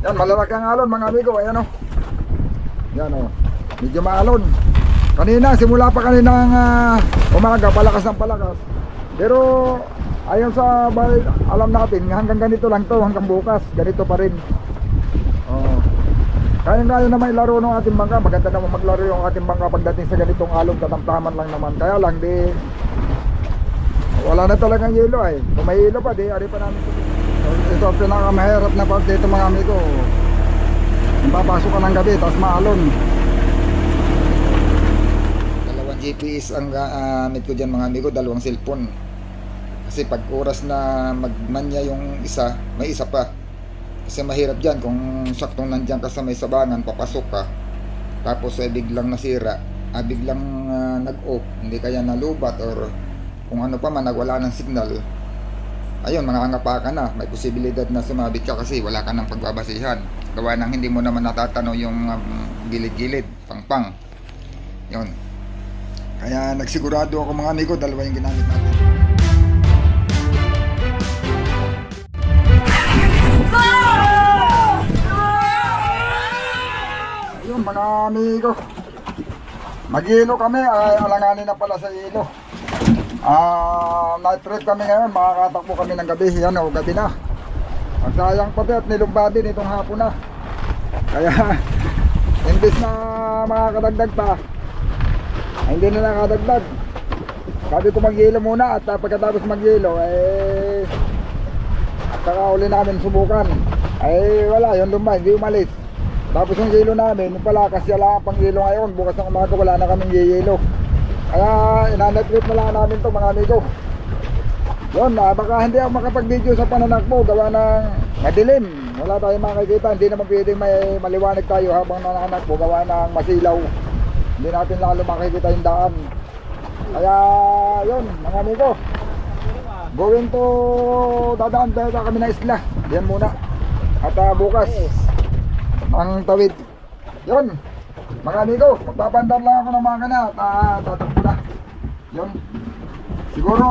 Yan, malalaki ang alon mga amigo. Ayan o. Yan o. Medyo maalon. Kanina, simula pa kaninang umaga, palakas ng palakas. Pero ayon sa alam natin, hanggang ganito lang to, hanggang bukas, ganito pa rin. Kaya na may laro ng ating bangka. Maganda naman maglaro yung ating bangka pagdating sa ganitong alon, katamtaman lang naman. Kaya lang di wala na talagang yelo ay. Kung may yelo pa di, ari pa namin. So, ito ang pinakamahirap na part dito mga amigo. Papasok ka ng gabi, tapos maalon. Dalawang GPS ang gamit ko dyan mga amigo, dalawang cellphone. Kasi pag oras na magmanya yung isa, may isa pa. Kasi mahirap dyan kung saktong nandyan ka sa may sabangan, papasok ka, tapos biglang nasira, biglang nag-off, hindi kaya nalubat or kung ano pa man, nagwala ng signal. Ayun, mangangapa ka na, may posibilidad na sumabit ka kasi wala ka ng pagbabasihan. Gawa ng hindi mo naman natatanaw yung gilid-gilid, pang-pang. Yun. Kaya nagsigurado ako mga amigo, dalawa yung ginamit natin. Ayun mga amigo, mag-ilo kami, ay alanganin na pala sa ilo. Night trip kami ngayon, makakatakbo kami ng gabi. Yan o, gabi na. Magsayang pati at nilugba din itong hapon na. Kaya imbis na makakadagdag pa, hindi na nakadagdag. Sabi ko mag-yelo muna at pagkatapos mag-yelo saka uli namin subukan. Wala, yung lumba, hindi umalis. Tapos yung yelo namin, yung pala kasi lang pang yelo ngayon. Bukas ng umaga wala na kaming yelo. Kaya inanatrip na lang namin to mga amigo. Yun, baka hindi ako makapag-video sa pananakbo gawa ng madilim. Wala tayong makikita, hindi naman pwedeng may maliwanag tayo habang nananakbo gawa ng masilaw. Hindi natin lalo makikita yung daan. Kaya yun mga amigo, going to dadaan tayo kami na isla. Diyan muna. At bukas ang tawid. Yun mga amigo, magpapandar lang ako ng makina at tatakbo na. Yun. Siguro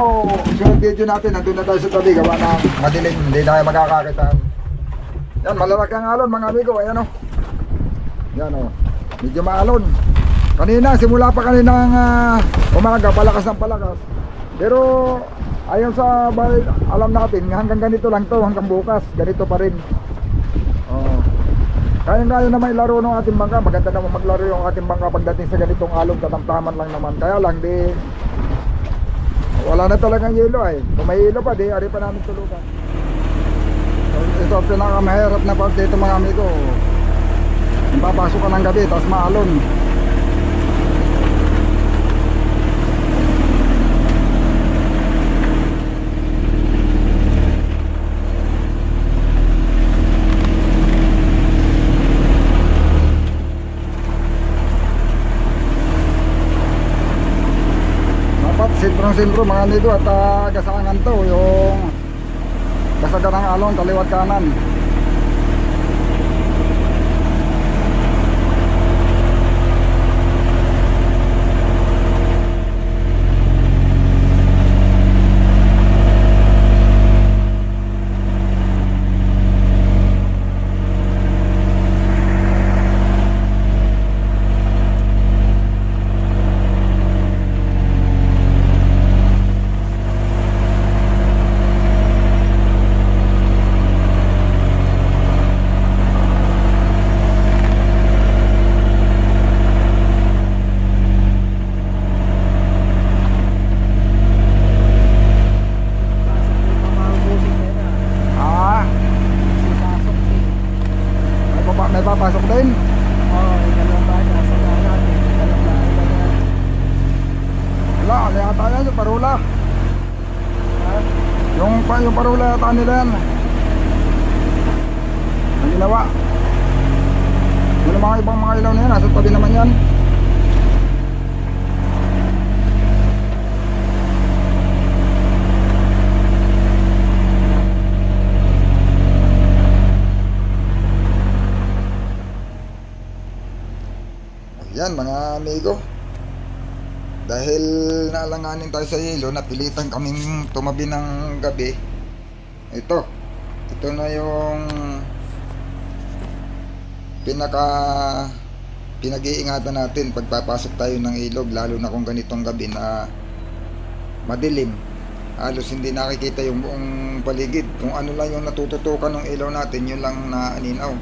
sunod video natin, nandun na tayo sa tabi gawa ng madilim, hindi tayo magkakakitaan. Yan, malalaki ang alon mga amigo. Ayan o. Yan o. Medyo maalon. Kanina, simula pa kaninang umaga, palakas ng palakas. Pero ayon sa alam natin, hanggang ganito lang to, hanggang bukas, ganito pa rin. Kaya na may laro ng ating bangka. Maganda naman maglaro yung ating bangka pagdating sa ganitong alon, katamtaman lang naman. Kaya lang di wala na talagang yelo ay. Kung may yelo pa di, ari pa namin tulugan. So, ito ang pinakamahirap na part dito mga amigo. Papasok ka ng gabi, tapos maalon. Sentro mga amigo at gasangan to yung kasagan ng alon kaliwat kanan. May papasok din? Oo, ikalawang ba? Nasa na natin. Ikalawang ba? Wala, ano yata yan? Yung parula. Yung parula yata nila yan. Ang ginawa. Yung mga ibang mga ilaw na yan, nasa tabi naman yan. Yan mga amigo, dahil naalanganin tayo sa yelo, napilitan kaming tumabi ng gabi. Ito na yung pinag-iingatan natin pagpapasok tayo ng ilog, lalo na kung ganitong gabi na madilim, halos hindi nakikita yung buong paligid. Kung ano lang yung natututukan ng ilaw natin, yun lang na aninaw.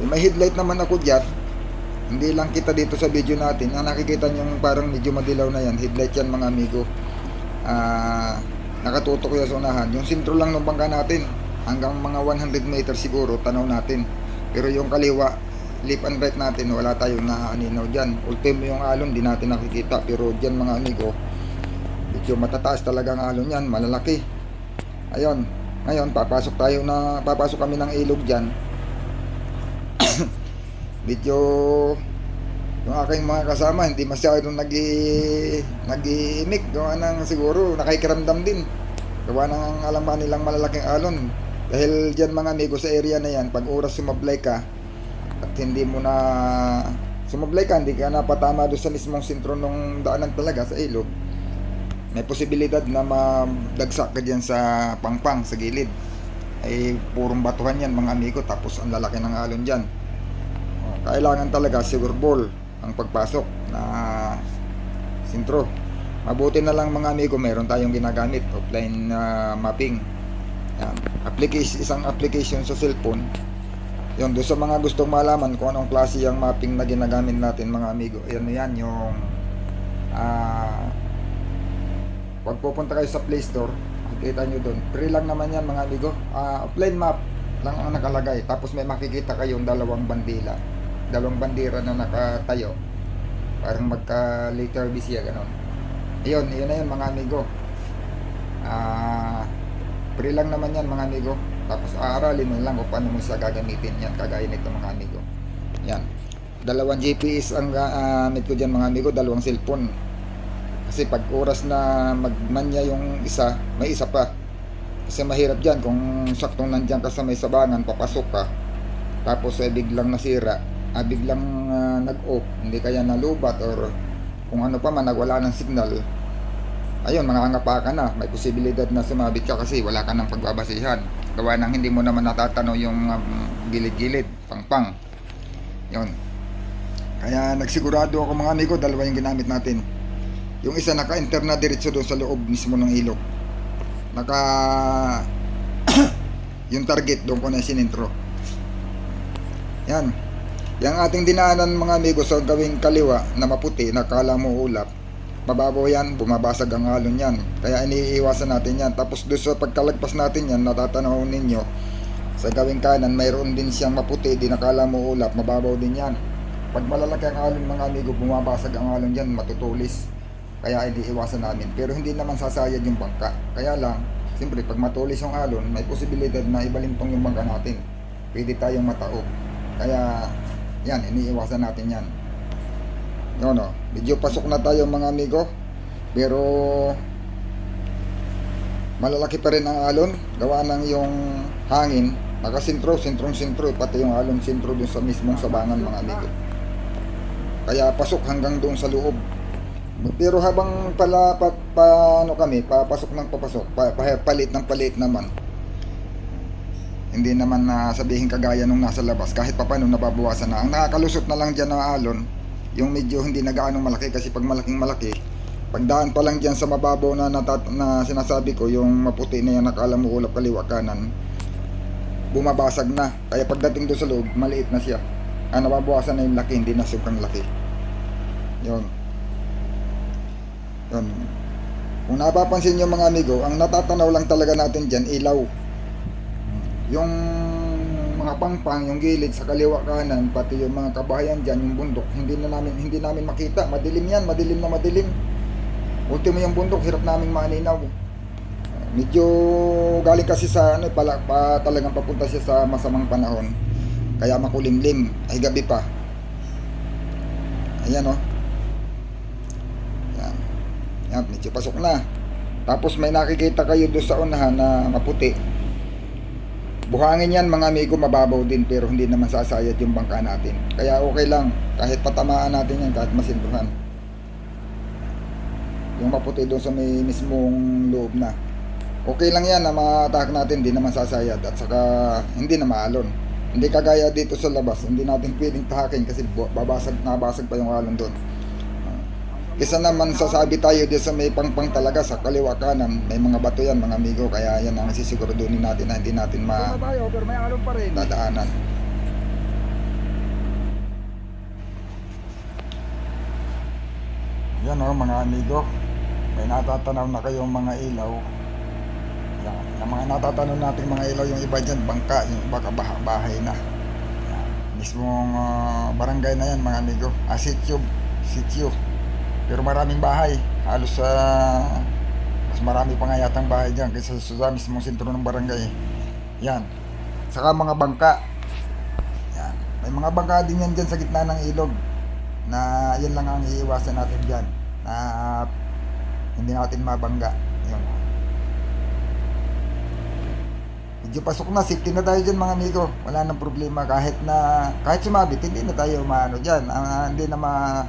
May headlight naman ako dyan, hindi lang kita dito sa video natin. Ang nakikita nyo parang medyo madilaw na yan, headlight yan mga amigo. Nakatutok yan sa unahan. Yung sintro lang ng bangka natin, hanggang mga 100 meters siguro tanaw natin. Pero yung kaliwa, left and right natin, wala tayong naaninaw dyan. Ultimo yung alon, di natin nakikita. Pero dyan mga amigo, medyo matataas talaga ang alon yan, malalaki. Ayun, ngayon papasok kami ng ilog dyan. Medyo yung aking mga kasama hindi masyadong nag-iimik, gawa ng siguro nakikiramdam din, gawa ng alam ba nilang malalaking alon. Dahil dyan mga amigo sa area na yan, pag oras sumablay ka at hindi mo na sumablay ka, hindi ka napatama doon sa mismong sentro ng daanan talaga sa ilog, may posibilidad na madagsak ka dyan sa pangpang, sa gilid. Ay purong batuhan yan mga amigo, tapos ang lalaki ng alon dyan. Kailangan talaga silver ball ang pagpasok na sentro. Mabuti na lang mga amigo, meron tayong ginagamit offline mapping. Yan. Isang application sa cellphone. Yun, doon sa mga gustong malaman kung anong klase yung mapping na ginagamit natin mga amigo. Yan yung pag pupunta kayo sa Play Store, makikita nyo doon. Free lang naman yan mga amigo. Offline map lang ang nakalagay. Tapos may makikita kayong dalawang bandera na nakatayo, parang magka letter B siya, ganon. Yun na yun mga amigo. Free lang naman yan mga amigo. Tapos aaralin mo lang kung paano mo siya gagamitin. Yan, kagaya nito mga amigo. Yan, dalawang GPS ang gamit ko dyan mga amigo, dalawang cellphone. Kasi pag oras na magmanya yung isa, may isa pa. Kasi mahirap dyan kung saktong nandyan ka sa may sabangan, papasok ka, tapos biglang nasira, biglang nag-off, hindi kaya nalubat or kung ano pa man, nagwala ng signal. Ayun, mangangapa ka na, may posibilidad na sumabit ka kasi wala ka ng pagbabasihan, gawa ng hindi mo naman natatanaw yung gilid-gilid, pangpang. Yun, kaya nagsigurado ako mga amigo, dalawa yung ginamit natin. Yung isa naka-enter na diretso doon sa loob mismo ng ilog, yung target doon ko na sinintro. Yan, yung ating dinaanan mga amigo sa gawing kaliwa na maputi, nakala mo ulap, mababaw yan, bumabasag ang alon yan, kaya iniiwasan natin yan. Tapos doon sa pagkalagpas natin yan, natatanaw ninyo sa gawing kanan, mayroon din siyang maputi, di nakala mo ulap, mababaw din yan. Pag malalaki ang alon mga amigo, bumabasag ang alon yan, matutulis, kaya iniiwasan namin. Pero hindi naman sasayad yung bangka, kaya lang siyempre pag matulis yung alon, may posibilidad na ibalintong yung bangka natin, pwede tayong mataob. Kaya yan, iniiwasan natin yan. Yun, medyo pasok na tayo mga amigo, pero malalaki pa rin ang alon, gawa ng yung hangin, nakasintro, sentrong-sintro, pati yung alon sintro dun sa mismong sabangan mga amigo. Kaya pasok hanggang doon sa loob. Pero habang papasok ng papasok, palit ng palit naman, hindi naman na sabihin kagaya nung nasa labas, kahit papano nababawasan na. Ang nakakalusot na lang dyan ng alon, yung medyo hindi na gaanong malaki, kasi pag malaking malaki, pagdaan pa lang dyan sa mababaw na sinasabi ko, yung maputi na yan, nakala mo ulap kaliwa kanan, bumabasag na. Kaya pagdating doon sa loob, maliit na siya. Nababawasan na yung laki, hindi na sobrang laki. Yun. Kung napapansin nyo mga amigo, ang natatanaw lang talaga natin dyan, ilaw. Yung mga pangpang, yung gilid sa kaliwa kanan, pati yung mga kabahayan dyan, yung bundok, hindi namin makita. Madilim yan, madilim na madilim. Ultimo yung bundok, hirap namin maninaw. Medyo galing kasi sa talagang papunta siya sa masamang panahon, kaya makulimlim, ay gabi pa. Ayan yan, medyo pasok na. Tapos may nakikita kayo doon sa unahan na maputi, buhangin yan mga amigo, mababaw din, pero hindi naman sasayad yung bangka natin, kaya okay lang kahit patamaan natin yan, kahit masintuhan. Yung maputi doon sa may mismong loob na, okay lang yan na ma-attack natin, hindi naman sasayad, at saka hindi na maalon. Hindi kagaya dito sa labas, hindi natin pwedeng tahakin kasi nabasag pa yung alon doon. Kesa naman sasabi tayo dito sa may pangpang talaga sa kaliwa kanan, may mga bato yan mga amigo, kaya yan ang sisiguraduhin natin na hindi natin tayo, pero may alon pa rin. dadaanan. Yan o mga amigo, may natatanaw na kayong mga ilaw. Yan, yung mga natatanaw nating mga ilaw, yung iba dyan bangka, yung iba bahay na. Yan, mismong barangay na yan mga amigo, sityo. Pero maraming bahay, halos mas marami pa nga yatang bahay dyan kaysa sa mismong sentro ng barangay. Yan, saka mga bangka. Yan, may mga bangka din yan dyan sa gitna ng ilog, na yan lang ang iiwasan natin dyan, na hindi natin mabangga. Yun. Medyo pasok na, safety na tayo dyan mga amigo, wala nang problema. Kahit sumabit, hindi na tayo maano dyan, hindi na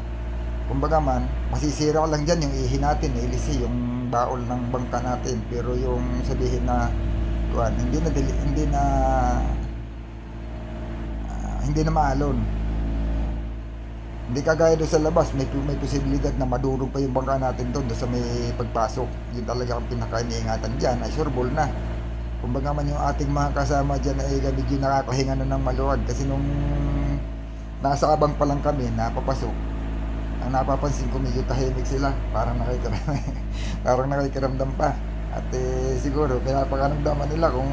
kumbaga man, masisira ko lang dyan yung ihi natin, ilisi yung baol ng bangka natin. Pero yung sabihin na hindi na maalon. Hindi kagaya doon sa labas, may posibilidad na madurog pa yung bangka natin doon sa may pagpasok. Yun talaga ang pinaka-iniingatan dyan, ay sureball na. Kumbaga man yung ating mga kasama dyan ay medyo nakakahinga na ng maluwag. Kasi nung nasa abang pa lang kami, napapasok, ang napapansin ko medyo tahimik sila, parang nakikiramdam pa. At siguro pinapakaramdaman nila kung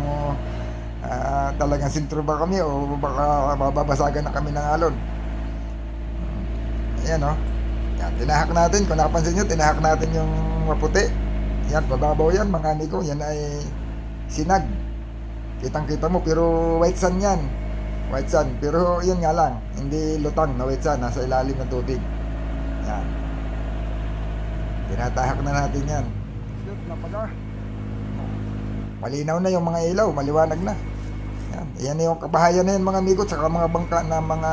talagang sintro ba kami o baka mababasagan na kami ng alon. Ayan o, yan, tinahak natin. Kung nakapansin nyo, tinahak natin yung maputi. Yan, pababaw yan mga amigo. Yan ay sinag, kitang kita mo, pero white sand yan. White sand, pero yun nga lang, hindi lutang na white sand, nasa ilalim ng tubig. Yan, tinatahak na natin yan. Malinaw na yung mga ilaw, maliwanag na. Yan, yan yung kabahayan na yan mga amigo, saka mga bangka na mga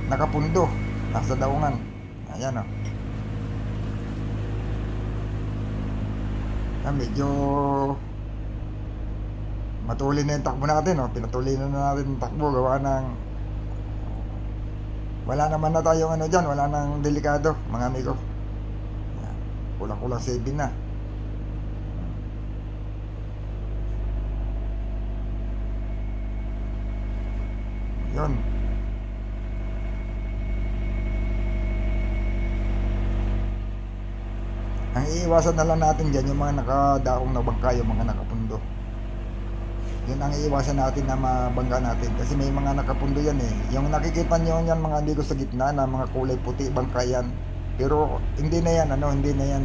nakapundo, nasa daungan. Ayan o. Yan, medyo matuloy na yung takbo natin o. Pinatuloy na natin yung takbo, gawa ng wala naman na tayong ano dyan, wala nang delikado mga amigo. Yan, kulang-kulang 7 na. Yun. Ang iiwasan na lang natin dyan yung mga nakadaong na bangka, yung mga nakapundo. Yun ang iiwasan natin na mabangga natin. Kasi may mga nakapundo yan eh. Yung nakikita nyo yan mga amigo sa gitna na mga kulay puti, bangka yan. Pero hindi na yan, hindi na yan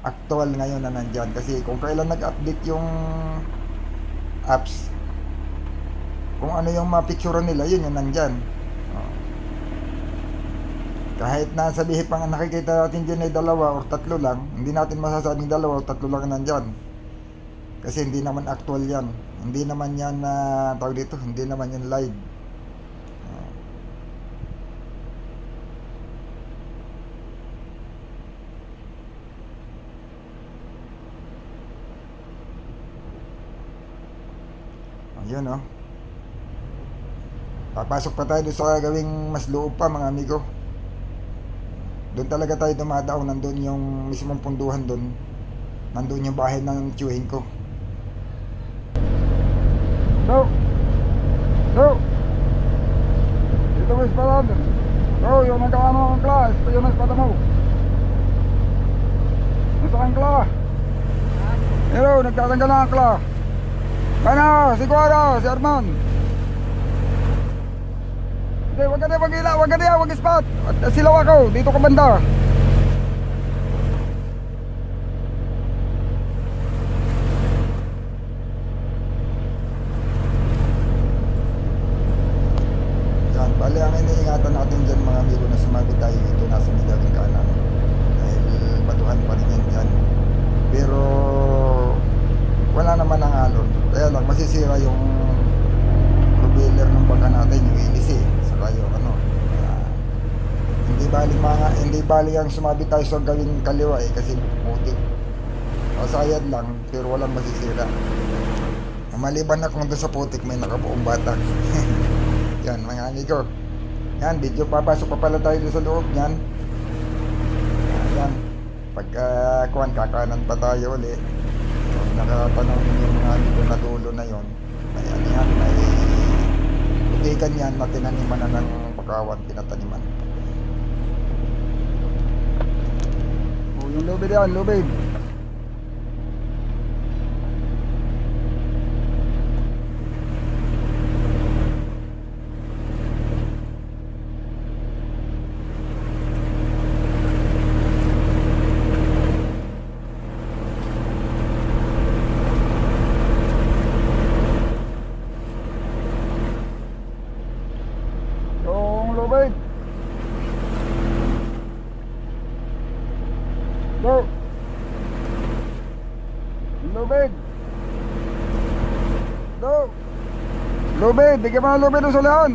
actual ngayon na nandyan. Kasi kung kailan nag-update yung apps, kung ano yung mapicture nila, yun yung nandyan. Kahit na sabihin pa nga nakikita natin dyan ay 2 or 3 lang, hindi natin masasabing 2 or 3 lang nandyan. Kasi hindi naman actual yan. Hindi naman yan tawag dito, hindi naman yan live. Ayun o. Papasok pa tayo doon sa gawing mas loob pa mga amigo. Doon talaga tayo dumadaong, nandun yung mismong punduhan doon. Nandun yung bahay ng tiyuhin ko. Dito mo ispadan. Yung nagkaano ang klas, yung naspada mo. Nasa ang klas. Pero nagtatanggal na ang klas. Ano, si Guara, si Armand. Hindi, wag ka na wag ispat. Silaw ako, dito ka banda. Yan, bali ang iniingatan natin dyan mga amigo na sumabi tayo ito nasa midaging kanan. Dahil batuhan pa rin yan dyan. Pero wala naman ang alon. Kaya lang masisira yung propeller ng bangka natin, yung hélice. Saka yung hindi bali ang sumabi tayo sa gawing kaliwa kasi puti. Masayad lang pero walang masisira. Maliban na kung doon sa putik may nakabuong batak. Yan mga amigo. Yan, video papasok pa pala tayo doon sa loob yan. Yan. Pagka kuwan, kakanan pa tayo ulit. So, nakatanaw yung mga amigo na dulo na yon. Ayan yan, may putikan yan na tinaniman na ng bakawan, pinataniman. O, yung lubid yan, lubid. Lubid. Go. Lubid. Go. Lubid, bigyan mo ng lubid ng sulihan.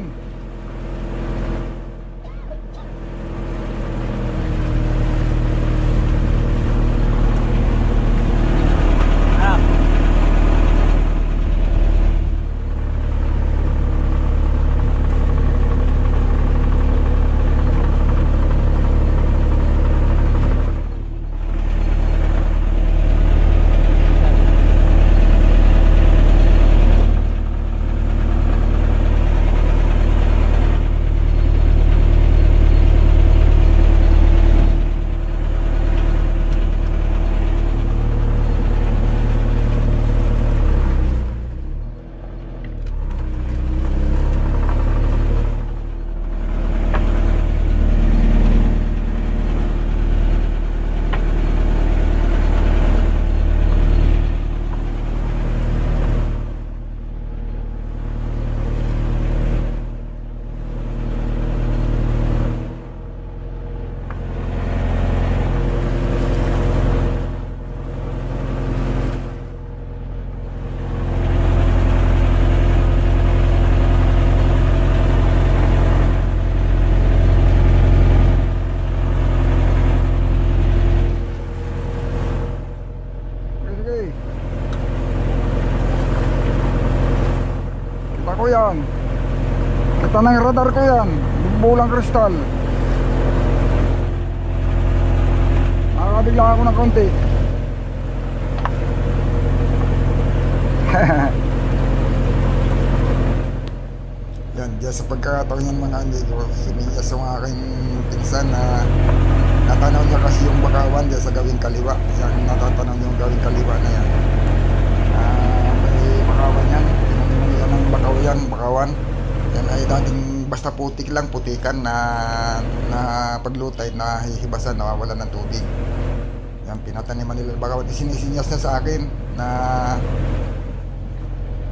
Ko yan. Kita ng radar ko yan. Bulang kristal. Nakakabigla ako ng konti. Yan, diyan sa pagkakataon yan mga amigo, siniyas yung aking pinsan na natanaw niya kasi yung bakawan diyan sa gawing kaliwa. Yan, natatanaw niya yung gawing kaliwa na yan. May bakawan yan. Ng bakawan yan ay dating basta putik lang, putikan na paglutay na hihibasan, nawawalan ng tubig. Yan, pinataniman nila ng bakawan. Sinisinyas na sa akin na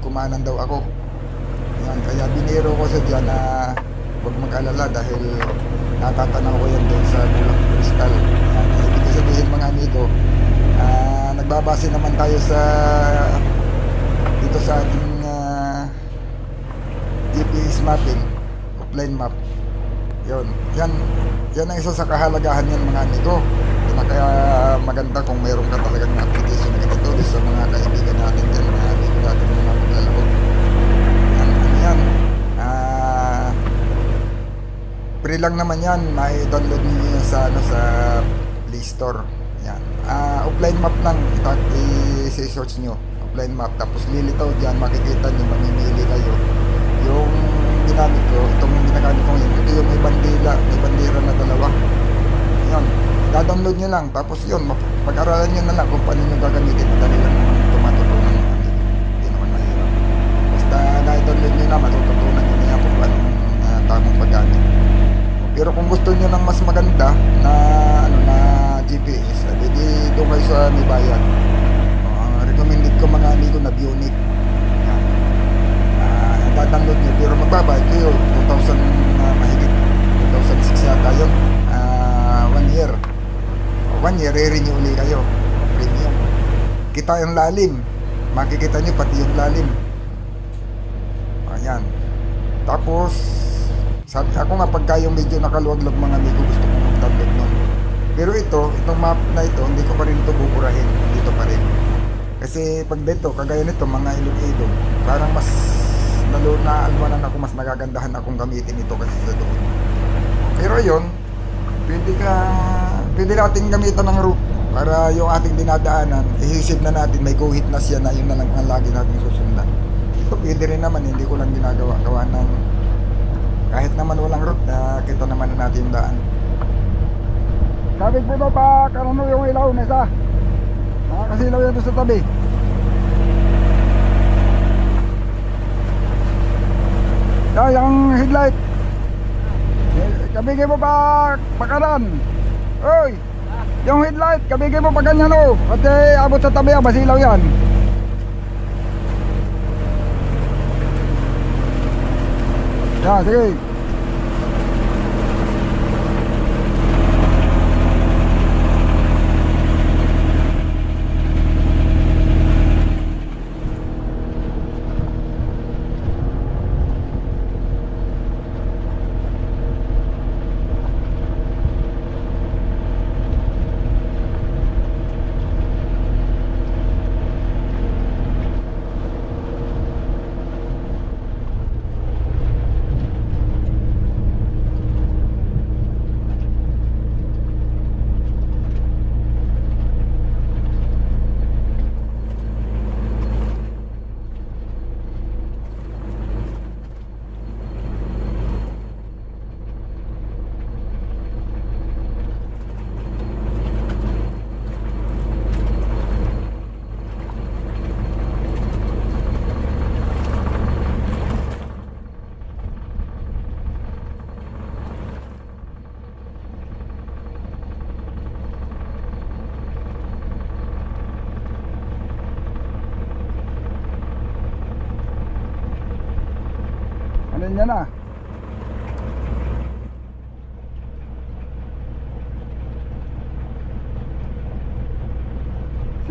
kumanan daw ako. Yan, kaya biniro ko sa dyan na huwag mag-alala dahil natatanaw ko yan doon sa bulang kristal. Yan, ibig sabihin mga amigo, nagbabase naman tayo sa dito sa ating GPS mapping, offline map. Yan ang isa sa kahalagahan yan mga amigo. Kaya maganda kung mayroon ka talagang application na ganito sa mga kaibigan natin dyan, mga amigo natin na maglalaro. Yan, free lang naman yan, may download niyo yan sa Play Store. Yan, offline map lang, i-search nyo offline map, tapos lilitaw dyan, makikita nyo, mamimili kayo. Yung ginamit ko, itong ginagamit ko ngayon, ito yung may bandera na dalawa. Yun, da-download nyo lang, tapos yun, pag-aralan nyo na lang kung paano nyo gagamitin. Madali lang naman tumatutunan nyo. Hindi naman mahirap. Basta na-download nyo na, matututunan nyo na yan kung paano tamang paggamit. Pero kung gusto nyo ng mas maganda na GPS, di doon kayo sa may bayan. Recommended ko mga amigo na Bionic. Download nyo, pero magbabayad kayo 2,000 mahigit 2,006 yata yun. 1 year 1 year re-renew uli kayo, premium. Kita yung lalim, makikita nyo pati yung lalim. Ayan, tapos sabi ako nga, pagka yung medyo nakaluwag-luwag mga amigo, gusto kong mag-download nun. Pero itong map na ito, hindi ko pa rin ito buburahin, dito pa rin. Kasi pag dito, kagaya nito, mga ilog-ilog, parang mas lalo na alwanan ako, mas nagagandahan akong gamitin ito kasi sa doon. Pero yun, pwede ka, pwede natin gamitan ng route para yung ating dinadaanan, ihisip na natin, may guhit na siya na yun na lang ang lagi natin susundan. Ito pwede rin naman, hindi ko lang ginagawa, gawa ng kahit naman walang route, kita naman na natin yung daan. Sabi po daw pa, karano yung ilaw na isa. Nakakasilaw yan doon sa tabi. Yung headlight. Kabigay mo pa pakaran. Oy, yung headlight, kabigay mo pa ganyan o. At abot sa tabi, masilaw yan. Yan, sige. Ano yan na?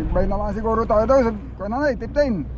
Sigbay na lang siguro tayo daw. Kung ano na, 15.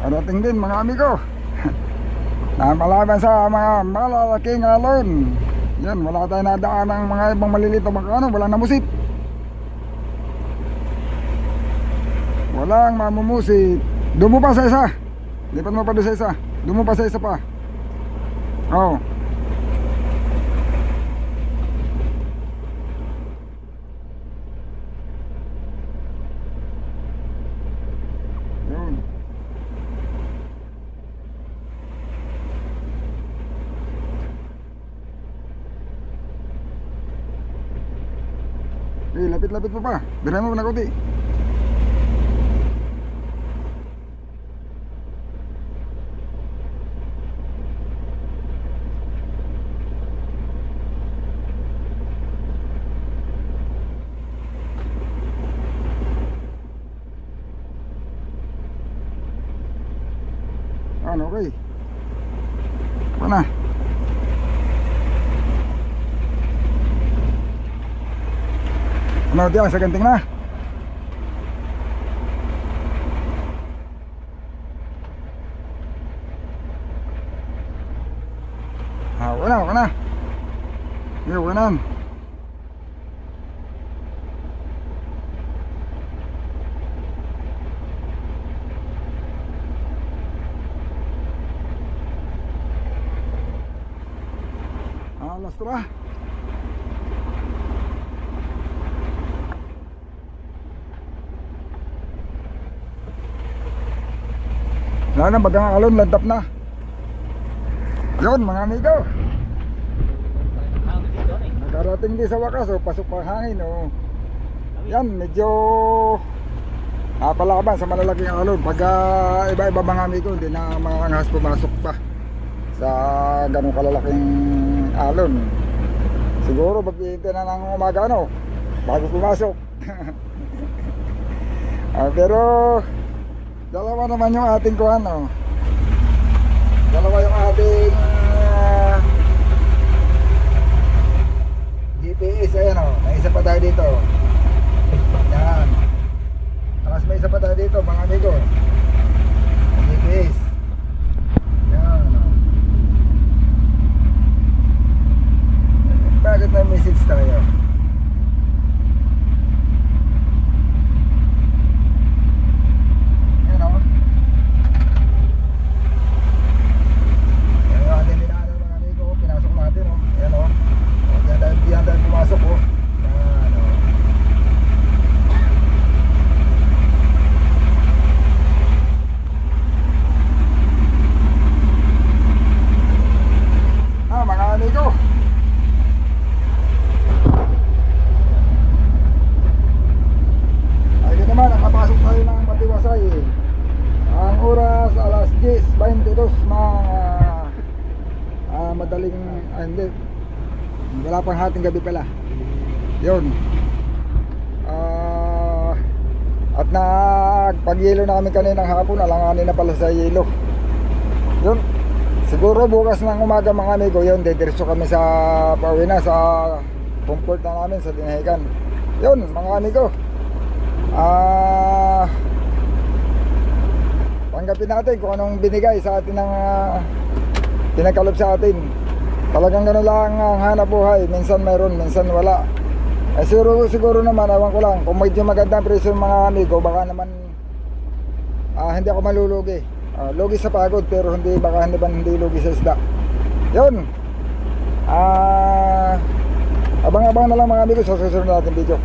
Parating din mga amigo. Napalaban sa mga malalaking alon. Yan, wala tayong nadaan ng mga ibang maliliit na bangka, walang namusit. Walang mamumusit. Doon mo pa sa isa. Lipat mo pa doon sa isa. Doon mo pa sa isa pa. Oh. Yun. Eh, lapit-lapit mo pa. Biray mo na kunti. Ano, okay. Apa na? Ano diyan sa ganting na? Wala na. Wala na. Alas tara. Wala na, bagang alon, lantap na. Yun mga amigo, nakarating din sa wakas. Pasok pa hangin. Yan, medyo napalaban sa malalaking alon. Pagka iba-iba mga amigo, hindi na mga angahas pumasok pa sa ganong kalalaking alon. Siguro maghihintay na ng umaga bago pumasok. Pero dalawa naman yung ating kuhan. Dalawa yung ating GPS. Ayan may isa pa tayo dito. Yan. Tapos may isa pa tayo dito mga amigo, GPS. Yan. Bakit may message tayo? Madaling hindi, wala pang hating gabi pala. Yun. At nagpag-yelo na kami kaninang hapon, alanganin na pala sa yelo. Yun. Siguro bukas ng umaga mga amigo, yun, dediretso kami sa pauwi na sa comfort na namin sa Dinahican. Yun mga amigo, tanggapin natin kung anong binigay sa atin ng pinagkalob sa atin. Talagang gano'n lang ang hanap buhay. Minsan mayroon, minsan wala. Siguro naman, ewan ko lang, kung medyo maganda ang presyo mga amigo, baka naman hindi ako malulugi. Lugi sa pagod, pero baka hindi lugi sa isda. Yun. Abang-abang na lang mga amigo sa susunod natin video.